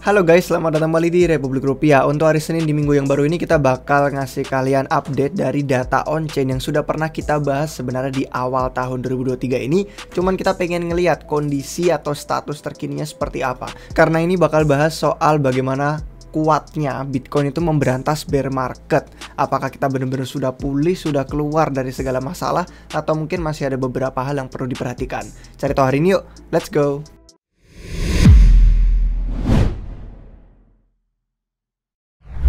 Halo guys, selamat datang kembali di Republik Rupiah. Untuk hari Senin di minggu yang baru ini kita bakal ngasih kalian update dari data on-chain yang sudah pernah kita bahas sebenarnya di awal tahun 2023 ini. Cuman kita pengen ngeliat kondisi atau status terkininya seperti apa. Karena ini bakal bahas soal bagaimana kuatnya Bitcoin itu memberantas bear market. Apakah kita benar-benar sudah pulih, sudah keluar dari segala masalah, atau mungkin masih ada beberapa hal yang perlu diperhatikan. Cari tahu hari ini yuk, let's go!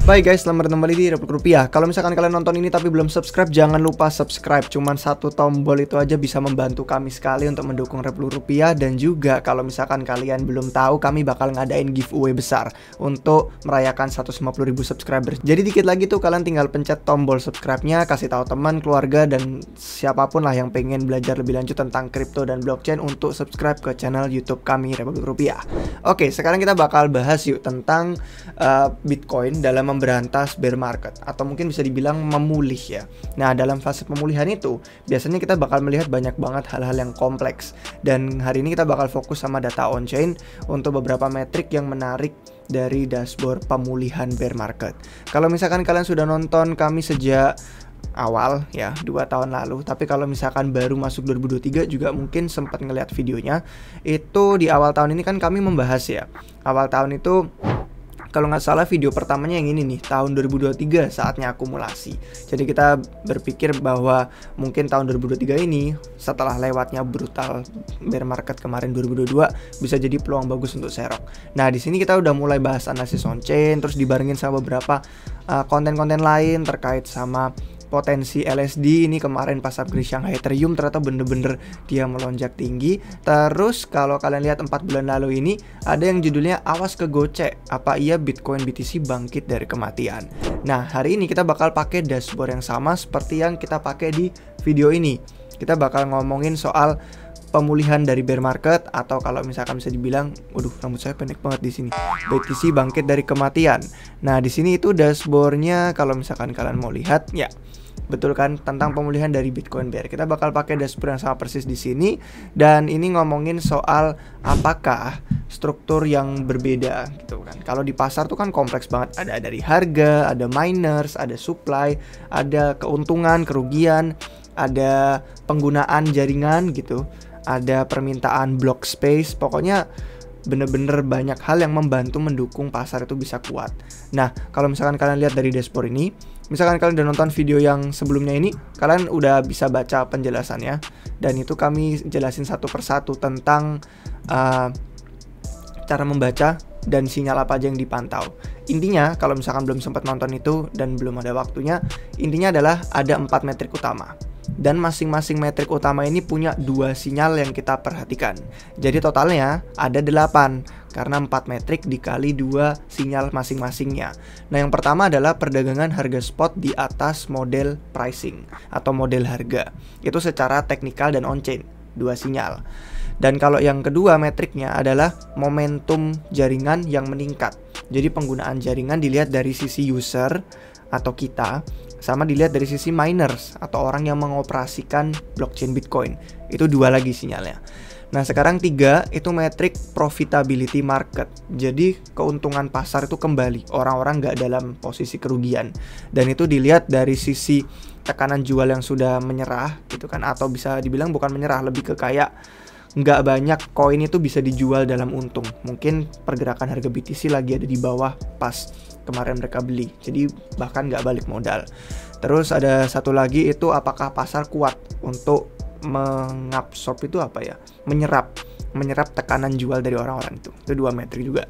Baik guys, selamat datang kembali di Republik Rupiah. Kalau misalkan kalian nonton ini tapi belum subscribe, jangan lupa subscribe. Cuman satu tombol itu aja bisa membantu kami sekali untuk mendukung Republik Rupiah. Dan juga kalau misalkan kalian belum tahu, kami bakal ngadain giveaway besar untuk merayakan 150.000 subscriber. Jadi dikit lagi tuh kalian tinggal pencet tombol subscribe-nya, kasih tahu teman, keluarga, dan siapapun lah yang pengen belajar lebih lanjut tentang kripto dan blockchain untuk subscribe ke channel YouTube kami Republik Rupiah. Oke, sekarang kita bakal bahas yuk tentang Bitcoin dalam memberantas bear market, atau mungkin bisa dibilang memulih ya. Nah, dalam fase pemulihan itu biasanya kita bakal melihat banyak banget hal-hal yang kompleks. Dan hari ini kita bakal fokus sama data on-chain untuk beberapa metrik yang menarik dari dashboard pemulihan bear market. Kalau misalkan kalian sudah nonton kami sejak awal ya 2 tahun lalu, tapi kalau misalkan baru masuk 2023 juga mungkin sempat ngeliat videonya. Itu di awal tahun ini kan kami membahas ya. Awal tahun itu kalau nggak salah video pertamanya yang ini nih, tahun 2023 saatnya akumulasi. Jadi kita berpikir bahwa mungkin tahun 2023 ini setelah lewatnya brutal bear market kemarin 2022 bisa jadi peluang bagus untuk serok. Nah, di sini kita udah mulai bahas analisis on-chain, terus dibarengin sama beberapa konten-konten lain terkait sama potensi LSD. Ini kemarin pas upgrade Shanghai Ethereum ternyata bener-bener dia melonjak tinggi. Terus kalau kalian lihat 4 bulan lalu ini ada yang judulnya awas ke gocek, apa iya Bitcoin BTC bangkit dari kematian. Nah, hari ini kita bakal pakai dashboard yang sama seperti yang kita pakai di video ini. Kita bakal ngomongin soal pemulihan dari bear market, atau kalau misalkan bisa dibilang, waduh rambut saya pendek banget di sini, BTC bangkit dari kematian. Nah, di sini itu dashboardnya kalau misalkan kalian mau lihat ya. Betul kan, tentang pemulihan dari Bitcoin Bear. Kita bakal pakai dashboard yang sama persis di sini, dan ini ngomongin soal apakah struktur yang berbeda gitu kan. Kalau di pasar tuh kan kompleks banget, ada dari harga, ada miners, ada supply, ada keuntungan, kerugian, ada penggunaan jaringan gitu, ada permintaan block space, pokoknya bener-bener banyak hal yang membantu mendukung pasar itu bisa kuat. Nah, kalau misalkan kalian lihat dari dashboard ini, misalkan kalian udah nonton video yang sebelumnya ini, kalian udah bisa baca penjelasannya, dan itu kami jelasin satu persatu tentang cara membaca dan sinyal apa aja yang dipantau. Intinya, kalau misalkan belum sempat nonton itu dan belum ada waktunya, intinya adalah ada 4 metrik utama. Dan masing-masing metrik utama ini punya 2 sinyal yang kita perhatikan. Jadi totalnya ada 8, karena 4 metrik dikali 2 sinyal masing-masingnya. Nah, yang pertama adalah perdagangan harga spot di atas model pricing atau model harga. Itu secara teknikal dan on-chain, 2 sinyal. Dan kalau yang kedua metriknya adalah momentum jaringan yang meningkat. Jadi penggunaan jaringan dilihat dari sisi user atau kita, sama dilihat dari sisi miners atau orang yang mengoperasikan blockchain Bitcoin. Itu 2 lagi sinyalnya. Nah, sekarang 3 itu metrik profitability market. Jadi keuntungan pasar itu kembali, orang-orang nggak dalam posisi kerugian. Dan itu dilihat dari sisi tekanan jual yang sudah menyerah gitu kan, atau bisa dibilang bukan menyerah, lebih ke kayak nggak banyak koin itu bisa dijual dalam untung. Mungkin pergerakan harga BTC lagi ada di bawah pas kemarin mereka beli, jadi bahkan nggak balik modal. Terus ada satu lagi itu apakah pasar kuat untuk mengabsorb itu apa ya, menyerap tekanan jual dari orang-orang itu 2 metrik juga.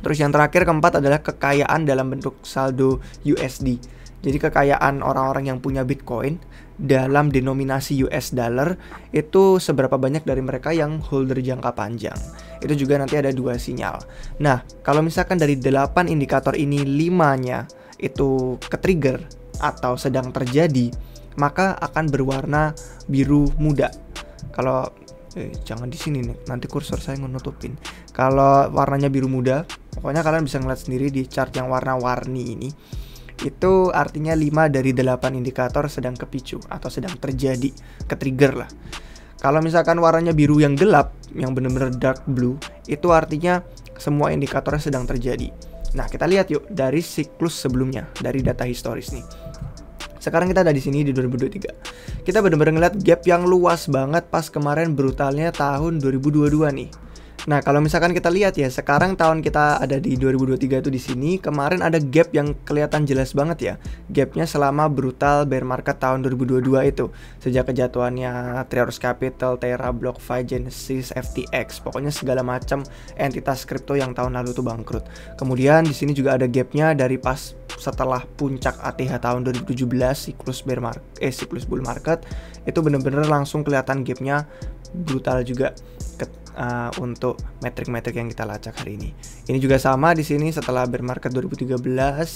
Terus yang terakhir keempat adalah kekayaan dalam bentuk saldo USD. Jadi kekayaan orang-orang yang punya Bitcoin dalam denominasi US dollar itu seberapa banyak dari mereka yang holder jangka panjang. Itu juga nanti ada 2 sinyal. Nah, kalau misalkan dari 8 indikator ini 5-nya itu ke-trigger atau sedang terjadi, maka akan berwarna biru muda. Kalau jangan di sini nih, nanti kursor saya nutupin. Kalau warnanya biru muda, pokoknya kalian bisa ngeliat sendiri di chart yang warna-warni ini. Itu artinya 5 dari 8 indikator sedang kepicu atau sedang terjadi, ke-trigger lah. Kalau misalkan warnanya biru yang gelap, yang bener-bener dark blue, itu artinya semua indikatornya sedang terjadi. Nah, kita lihat yuk dari siklus sebelumnya, dari data historis nih. Sekarang kita ada di sini di 2023. Kita benar-benar ngeliat gap yang luas banget pas kemarin brutalnya tahun 2022 nih. Nah, kalau misalkan kita lihat ya, sekarang tahun kita ada di 2023 itu di sini, kemarin ada gap yang kelihatan jelas banget ya. Gapnya selama brutal bear market tahun 2022 itu. Sejak kejatuhannya Three Arrows Capital, Terra, BlockFi, Genesis, FTX, pokoknya segala macam entitas kripto yang tahun lalu tuh bangkrut. Kemudian di sini juga ada gapnya dari pas setelah puncak ATH tahun 2017, siklus bull market, itu bener-bener langsung kelihatan gapnya brutal juga untuk metrik-metrik yang kita lacak hari ini. Ini juga sama di sini setelah bear market 2013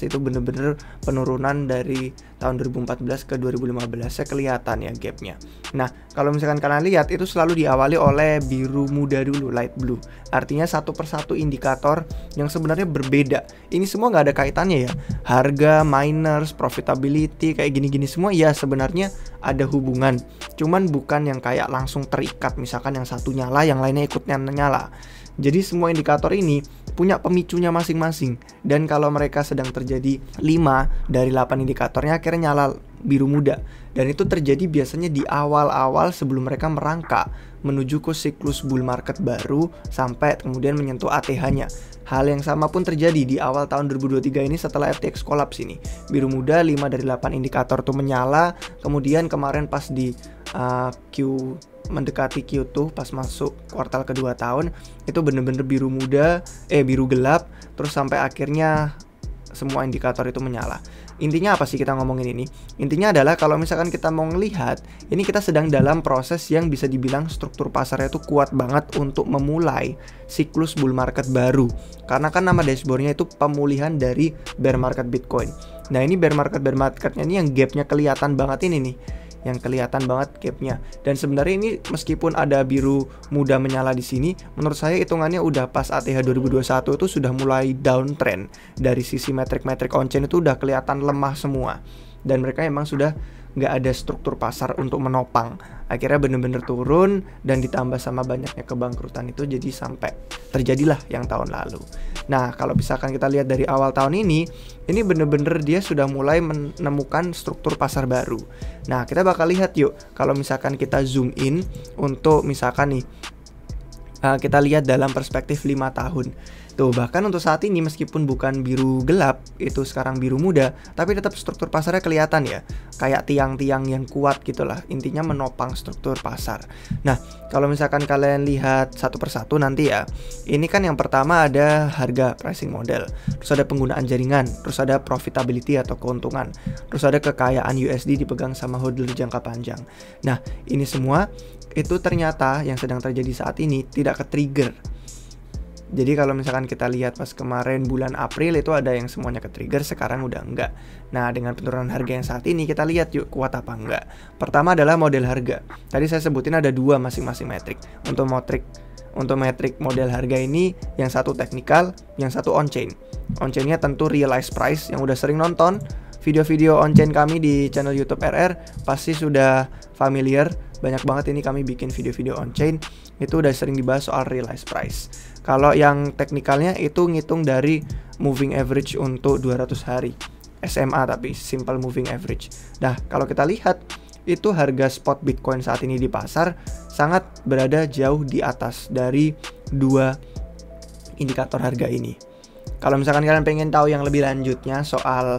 itu bener-bener penurunan dari tahun 2014 ke 2015 kelihatan ya gapnya. Nah, kalau misalkan kalian lihat itu selalu diawali oleh biru muda dulu, light blue. Artinya satu persatu indikator yang sebenarnya berbeda. Ini semua nggak ada kaitannya ya. Harga, miners, profitability kayak gini-gini semua ya sebenarnya ada hubungan. Cuman bukan yang kayak langsung terikat, misalkan yang satu nyala, yang lainnya ikutnya nyala. Jadi semua indikator ini punya pemicunya masing-masing. Dan kalau mereka sedang terjadi 5 dari 8 indikatornya akhirnya nyala biru muda. Dan itu terjadi biasanya di awal-awal sebelum mereka merangkak menuju ke siklus bull market baru sampai kemudian menyentuh ATH-nya. Hal yang sama pun terjadi di awal tahun 2023 ini setelah FTX kolaps ini. Biru muda 5 dari 8 indikator tuh menyala. Kemudian kemarin pas di mendekati Q2 pas masuk kuartal kedua tahun itu bener-bener biru gelap terus sampai akhirnya semua indikator itu menyala. Intinya apa sih kita ngomongin ini? Intinya adalah kalau misalkan kita mau ngelihat ini kita sedang dalam proses yang bisa dibilang struktur pasarnya itu kuat banget untuk memulai siklus bull market baru. Karena kan nama dashboardnya itu pemulihan dari bear market Bitcoin. Nah, ini bear marketnya ini yang gapnya kelihatan banget ini nih. Yang kelihatan banget gapnya. Dan sebenarnya ini meskipun ada biru muda menyala di sini, menurut saya hitungannya udah pas ATH 2021 itu sudah mulai downtrend. Dari sisi metrik-metrik on-chain itu udah kelihatan lemah semua. Dan mereka emang sudah nggak ada struktur pasar untuk menopang. Akhirnya bener-bener turun dan ditambah sama banyaknya kebangkrutan itu jadi sampai terjadilah yang tahun lalu. Nah, kalau misalkan kita lihat dari awal tahun ini bener-bener dia sudah mulai menemukan struktur pasar baru. Nah, kita bakal lihat yuk kalau misalkan kita zoom in untuk misalkan nih kita lihat dalam perspektif 5 tahun. Tuh, bahkan untuk saat ini meskipun bukan biru gelap, itu sekarang biru muda, tapi tetap struktur pasarnya kelihatan ya. Kayak tiang-tiang yang kuat gitulah. Intinya menopang struktur pasar. Nah, kalau misalkan kalian lihat satu persatu nanti ya. Ini kan yang pertama ada harga pricing model. Terus ada penggunaan jaringan, terus ada profitability atau keuntungan. Terus ada kekayaan USD dipegang sama holder jangka panjang. Nah, ini semua itu ternyata yang sedang terjadi saat ini tidak ke-trigger. Jadi kalau misalkan kita lihat pas kemarin bulan April itu ada yang semuanya ke-trigger, sekarang udah enggak. Nah, dengan penurunan harga yang saat ini kita lihat yuk kuat apa enggak. Pertama adalah model harga. Tadi saya sebutin ada 2 masing-masing metrik. Untuk metrik model harga ini yang satu teknikal, yang satu on-chain. On-chainnya tentu realized price yang udah sering nonton video-video on-chain kami di channel YouTube RR pasti sudah familiar. Banyak banget ini kami bikin video-video on-chain itu udah sering dibahas soal realized price. Kalau yang teknikalnya itu ngitung dari moving average untuk 200 hari. SMA tapi simple moving average. Nah, kalau kita lihat itu harga spot Bitcoin saat ini di pasar sangat berada jauh di atas dari 2 indikator harga ini. Kalau misalkan kalian pengen tahu yang lebih lanjutnya soal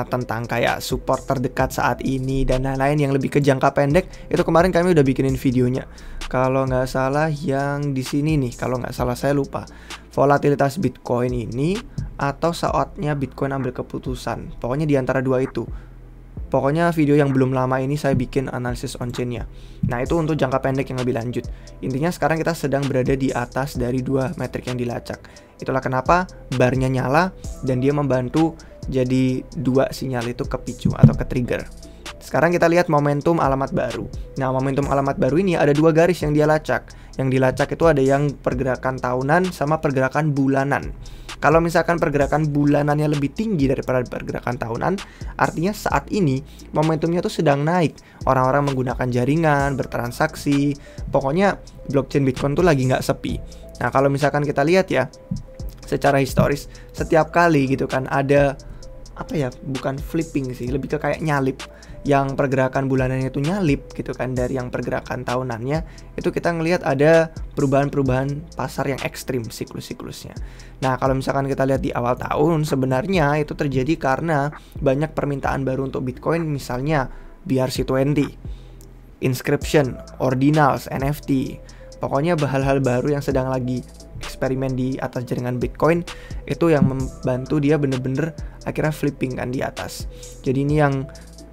tentang kayak support terdekat saat ini dan lain-lain yang lebih ke jangka pendek, itu kemarin kami udah bikinin videonya. Kalau nggak salah yang di sini nih, kalau nggak salah saya lupa. Volatilitas Bitcoin ini atau saatnya Bitcoin ambil keputusan. Pokoknya di antara 2 itu. Pokoknya video yang belum lama ini saya bikin analisis on-chain-nya. Nah, itu untuk jangka pendek yang lebih lanjut. Intinya sekarang kita sedang berada di atas dari 2 metrik yang dilacak. Itulah kenapa barnya nyala dan dia membantu jadi 2 sinyal itu kepicu atau ke-trigger. Sekarang kita lihat momentum alamat baru. Nah, momentum alamat baru ini ada 2 garis yang dia lacak. Yang dilacak itu ada yang pergerakan tahunan sama pergerakan bulanan. Kalau misalkan pergerakan bulanannya lebih tinggi daripada pergerakan tahunan, artinya saat ini momentumnya tuh sedang naik. Orang-orang menggunakan jaringan, bertransaksi, pokoknya blockchain Bitcoin tuh lagi nggak sepi. Nah, kalau misalkan kita lihat ya, secara historis, setiap kali gitu kan ada apa ya, bukan flipping sih, lebih ke kayak nyalip, yang pergerakan bulanannya itu nyalip gitu kan dari yang pergerakan tahunannya, itu kita ngelihat ada perubahan-perubahan pasar yang ekstrim siklus-siklusnya. Nah, kalau misalkan kita lihat di awal tahun, sebenarnya itu terjadi karena banyak permintaan baru untuk Bitcoin, misalnya BRC20, inscription, ordinals, NFT, pokoknya hal-hal baru yang sedang lagi eksperimen di atas jaringan Bitcoin, itu yang membantu dia bener-bener akhirnya flipping kan di atas. Jadi ini yang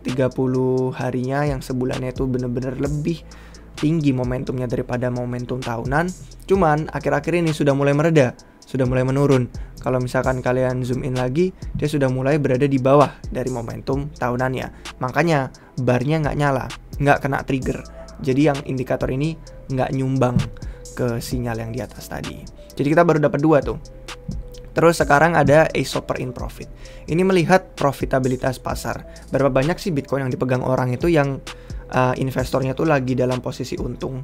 30 harinya, yang sebulannya itu bener-bener lebih tinggi momentumnya daripada momentum tahunan. Cuman akhir-akhir ini sudah mulai mereda, sudah mulai menurun. Kalau misalkan kalian zoom in lagi, dia sudah mulai berada di bawah dari momentum tahunannya. Makanya barnya nggak nyala, nggak kena trigger. Jadi yang indikator ini nggak nyumbang ke sinyal yang di atas tadi. Jadi kita baru dapat 2 tuh. Terus sekarang ada Aesop per in profit. Ini melihat profitabilitas pasar. Berapa banyak sih Bitcoin yang dipegang orang itu yang investornya tuh lagi dalam posisi untung,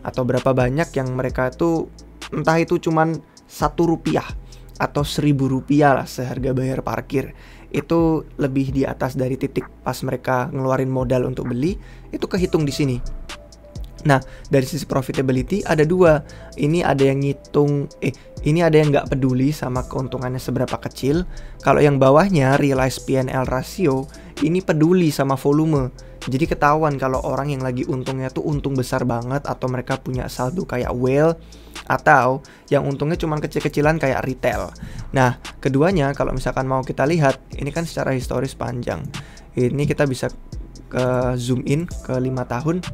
atau berapa banyak yang mereka tuh entah itu cuman Rp1 atau Rp1.000 lah seharga bayar parkir. Itu lebih di atas dari titik pas mereka ngeluarin modal untuk beli, itu kehitung di sini. Nah, dari sisi profitability ada 2. Ini ada yang ngitung, ini ada yang nggak peduli sama keuntungannya seberapa kecil. Kalau yang bawahnya realized P&L ratio, ini peduli sama volume. Jadi ketahuan kalau orang yang lagi untungnya tuh untung besar banget, atau mereka punya saldo kayak whale, atau yang untungnya cuma kecil-kecilan kayak retail. Nah, keduanya kalau misalkan mau kita lihat, ini kan secara historis panjang. Ini kita bisa ke zoom in ke 5 tahun.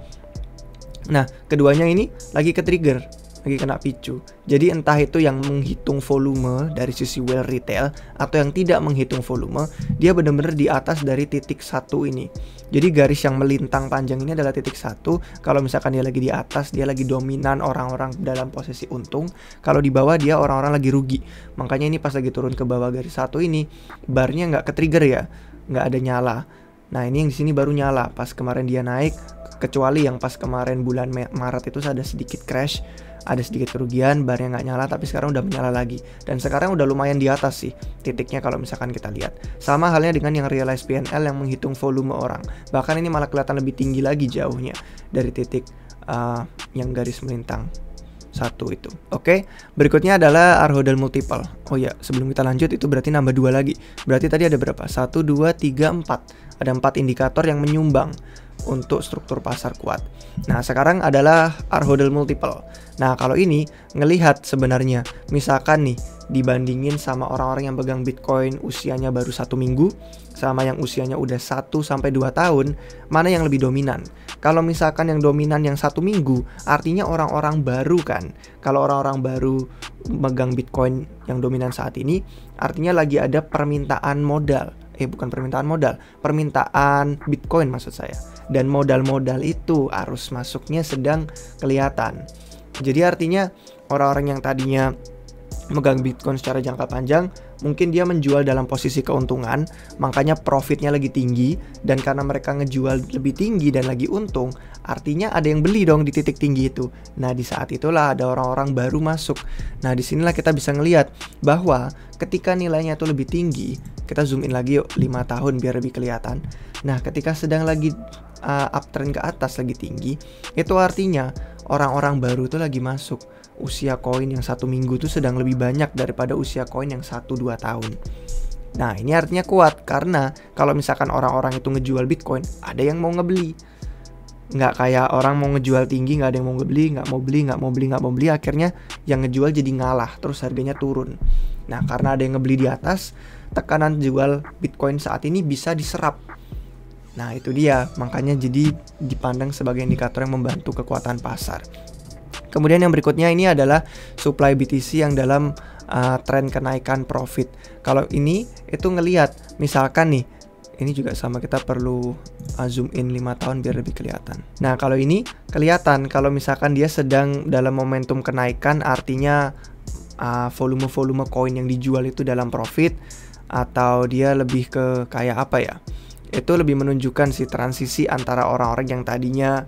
Nah, keduanya ini lagi ke trigger, lagi kena picu. Jadi entah itu yang menghitung volume dari sisi whale retail, atau yang tidak menghitung volume, dia benar-benar di atas dari titik 1 ini. Jadi garis yang melintang panjang ini adalah titik 1. Kalau misalkan dia lagi di atas, dia lagi dominan orang-orang dalam posisi untung. Kalau di bawah, dia orang-orang lagi rugi. Makanya ini pas lagi turun ke bawah garis 1 ini, barnya nggak ke trigger ya, nggak ada nyala. Nah, ini yang di sini baru nyala pas kemarin dia naik, kecuali yang pas kemarin bulan Maret itu ada sedikit crash, ada sedikit kerugian, barnya nggak nyala, tapi sekarang udah menyala lagi. Dan sekarang udah lumayan di atas sih titiknya kalau misalkan kita lihat. Sama halnya dengan yang realized P&L yang menghitung volume orang. Bahkan ini malah kelihatan lebih tinggi lagi jauhnya dari titik yang garis melintang 1 itu. Oke, berikutnya adalah Arhodel multiple. Oh ya, sebelum kita lanjut, itu berarti nambah 2 lagi. Berarti tadi ada berapa? 1, 2, 3, 4. Ada 4 indikator yang menyumbang untuk struktur pasar kuat. Nah, sekarang adalah Arhodel multiple. Nah, kalau ini ngelihat sebenarnya, misalkan nih dibandingin sama orang-orang yang pegang Bitcoin usianya baru 1 minggu sama yang usianya udah 1 sampai 2 tahun, mana yang lebih dominan? Kalau misalkan yang dominan yang 1 minggu, artinya orang-orang baru kan. Kalau orang-orang baru megang Bitcoin yang dominan saat ini, artinya lagi ada permintaan modal. Bukan permintaan modal, permintaan Bitcoin maksud saya. Dan modal-modal itu arus masuknya sedang kelihatan. Jadi artinya orang-orang yang tadinya megang Bitcoin secara jangka panjang, mungkin dia menjual dalam posisi keuntungan, makanya profitnya lagi tinggi. Dan karena mereka ngejual lebih tinggi dan lagi untung, artinya ada yang beli dong di titik tinggi itu. Nah, di saat itulah ada orang-orang baru masuk. Nah, disinilah kita bisa ngelihat bahwa ketika nilainya itu lebih tinggi, kita zoom in lagi yuk 5 tahun biar lebih kelihatan. Nah, ketika sedang lagi uptrend ke atas lagi tinggi, itu artinya orang-orang baru itu lagi masuk. Usia koin yang 1 minggu itu sedang lebih banyak daripada usia koin yang 1-2 tahun. Nah, ini artinya kuat, karena kalau misalkan orang-orang itu ngejual Bitcoin, ada yang mau ngebeli. Nggak kayak orang mau ngejual tinggi, nggak ada yang mau ngebeli, nggak mau beli, akhirnya yang ngejual jadi ngalah, terus harganya turun. Nah, karena ada yang ngebeli di atas, tekanan jual Bitcoin saat ini bisa diserap. Nah, itu dia, makanya jadi dipandang sebagai indikator yang membantu kekuatan pasar. Kemudian yang berikutnya ini adalah supply BTC yang dalam tren kenaikan profit. Kalau ini itu ngelihat, misalkan nih, ini juga sama, kita perlu zoom in 5 tahun biar lebih kelihatan. Nah, kalau ini kelihatan kalau misalkan dia sedang dalam momentum kenaikan, artinya volume-volume koin yang dijual itu dalam profit, atau dia lebih ke kayak apa ya? Itu lebih menunjukkan si transisi antara orang-orang yang tadinya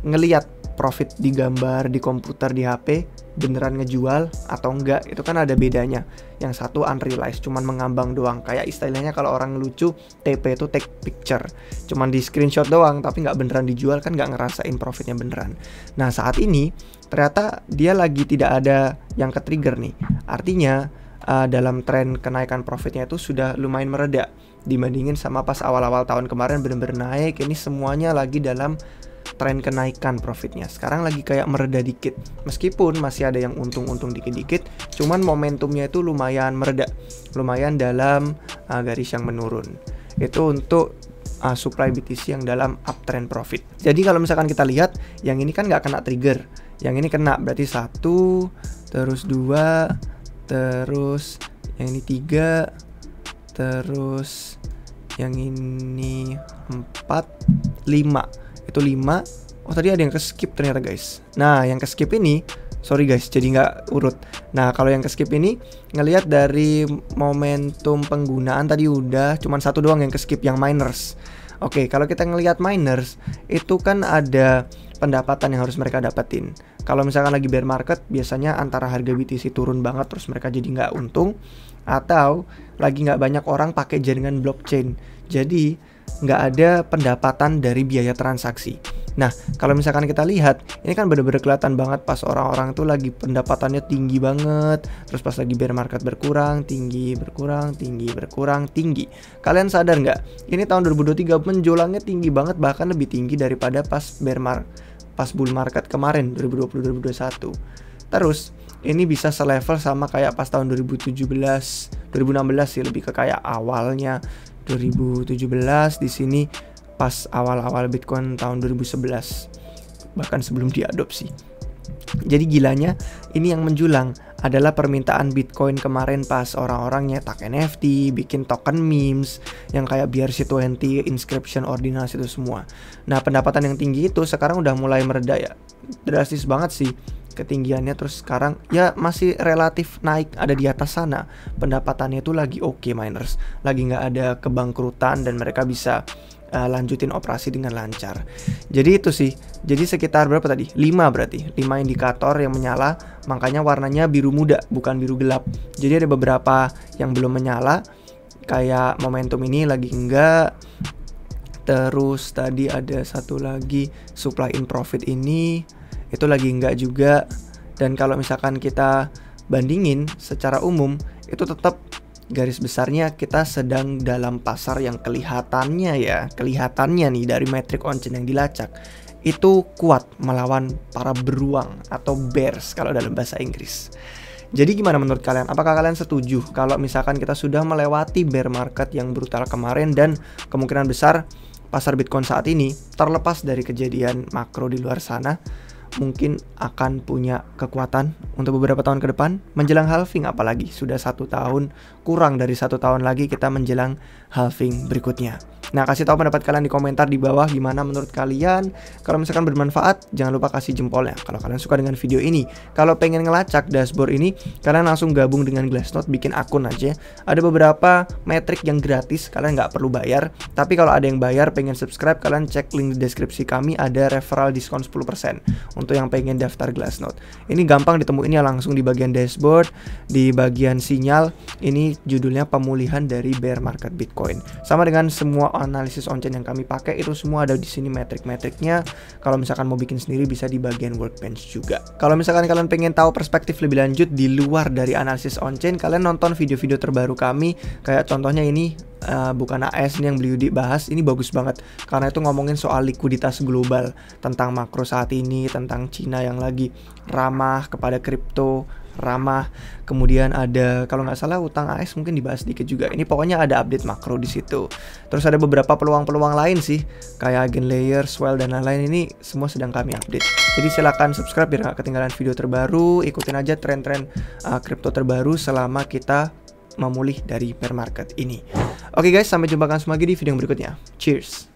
ngelihat profit digambar di komputer di HP beneran ngejual atau enggak, itu kan ada bedanya. Yang satu unrealized, cuman mengambang doang, kayak istilahnya kalau orang lucu TP itu take picture, cuman di screenshot doang tapi nggak beneran dijual, kan nggak ngerasain profitnya beneran. Nah saat ini ternyata dia lagi tidak ada yang ke-trigger nih, artinya dalam tren kenaikan profitnya itu sudah lumayan mereda dibandingin sama pas awal-awal tahun kemarin bener-bener naik. Ini semuanya lagi dalam tren kenaikan profitnya. Sekarang lagi kayak mereda dikit, meskipun masih ada yang untung-untung dikit-dikit, cuman momentumnya itu lumayan mereda, lumayan dalam garis yang menurun. Itu untuk supply BTC yang dalam uptrend profit. Jadi kalau misalkan kita lihat, yang ini kan nggak kena trigger, yang ini kena, berarti 1, terus 2, terus yang ini 3, terus yang ini 4, 5. Itu 5. Oh tadi ada yang ke-skip ternyata guys. Nah yang ke-skip ini, sorry guys, jadi nggak urut. Nah kalau yang ke-skip ini, ngelihat dari momentum penggunaan tadi udah cuman 1 doang yang ke-skip, yang miners. Oke, kalau kita ngelihat miners, itu kan ada pendapatan yang harus mereka dapetin. Kalau misalkan lagi bear market, biasanya antara harga BTC turun banget terus mereka jadi nggak untung, atau lagi nggak banyak orang pakai jaringan blockchain, jadi nggak ada pendapatan dari biaya transaksi. Nah, kalau misalkan kita lihat, ini kan bener-bener kelihatan banget pas orang-orang tuh lagi pendapatannya tinggi banget, terus pas lagi bear market berkurang, tinggi, berkurang, tinggi, berkurang, tinggi. Kalian sadar nggak? Ini tahun 2023 menjualnya tinggi banget, bahkan lebih tinggi daripada pas bull market kemarin 2020-2021. Terus ini bisa selevel sama kayak pas tahun 2017, 2016 sih, lebih ke kayak awalnya 2017 di sini pas awal-awal Bitcoin tahun 2011, bahkan sebelum diadopsi. Jadi gilanya ini yang menjulang adalah permintaan Bitcoin kemarin pas orang-orang nyetak NFT, bikin token memes yang kayak BRC20, inscription, ordinals itu semua. Nah pendapatan yang tinggi itu sekarang udah mulai mereda ya, drastis banget sih ketinggiannya. Terus sekarang ya masih relatif naik, ada di atas sana. Pendapatannya itu lagi oke, miners lagi nggak ada kebangkrutan dan mereka bisa lanjutin operasi dengan lancar. Jadi itu sih. Jadi sekitar berapa tadi? 5 berarti. 5 indikator yang menyala, makanya warnanya biru muda, bukan biru gelap. Jadi ada beberapa yang belum menyala, kayak momentum ini lagi enggak. Terus tadi ada satu lagi, supply in profit ini itu lagi enggak juga. Dan kalau misalkan kita bandingin secara umum, itu tetap garis besarnya kita sedang dalam pasar yang kelihatannya nih dari metrik on-chain yang dilacak itu kuat melawan para beruang atau bears kalau dalam bahasa Inggris. Jadi gimana menurut kalian? Apakah kalian setuju kalau misalkan kita sudah melewati bear market yang brutal kemarin dan kemungkinan besar pasar Bitcoin saat ini, terlepas dari kejadian makro di luar sana, mungkin akan punya kekuatan untuk beberapa tahun ke depan menjelang halving? Apalagi sudah 1 tahun, kurang dari 1 tahun lagi kita menjelang halving berikutnya. Nah, kasih tahu pendapat kalian di komentar di bawah gimana menurut kalian. Kalau misalkan bermanfaat, jangan lupa kasih jempolnya kalau kalian suka dengan video ini. Kalau pengen ngelacak dashboard ini, kalian langsung gabung dengan Glassnode, bikin akun aja. Ada beberapa metrik yang gratis, kalian nggak perlu bayar. Tapi kalau ada yang bayar, pengen subscribe, kalian cek link di deskripsi kami, ada referral diskon 10% untuk yang pengen daftar Glassnode. Ini gampang ditemuinnya langsung di bagian dashboard, di bagian sinyal. Ini judulnya pemulihan dari bear market Bitcoin. Sama dengan semua analisis on-chain yang kami pakai, itu semua ada di sini metrik-metriknya. Kalau misalkan mau bikin sendiri bisa di bagian workbench juga. Kalau misalkan kalian pengen tahu perspektif lebih lanjut di luar dari analisis on-chain, kalian nonton video-video terbaru kami. Kayak contohnya ini bukan AS, ini yang Blue Yudi bahas. Ini bagus banget karena itu ngomongin soal likuiditas global, tentang makro saat ini, tentang Cina yang lagi ramah kepada kripto, ramah. Kemudian ada kalau nggak salah utang AS mungkin dibahas sedikit juga. Ini pokoknya ada update makro di situ. Terus ada beberapa peluang-peluang lain sih, kayak Eigenlayer, Swell dan lain-lain. Ini semua sedang kami update. Jadi silakan subscribe biar nggak ketinggalan video terbaru. Ikutin aja tren-tren kripto terbaru selama kita memulih dari bear market ini. Oke guys, sampai jumpa kalian semua lagi di video yang berikutnya. Cheers.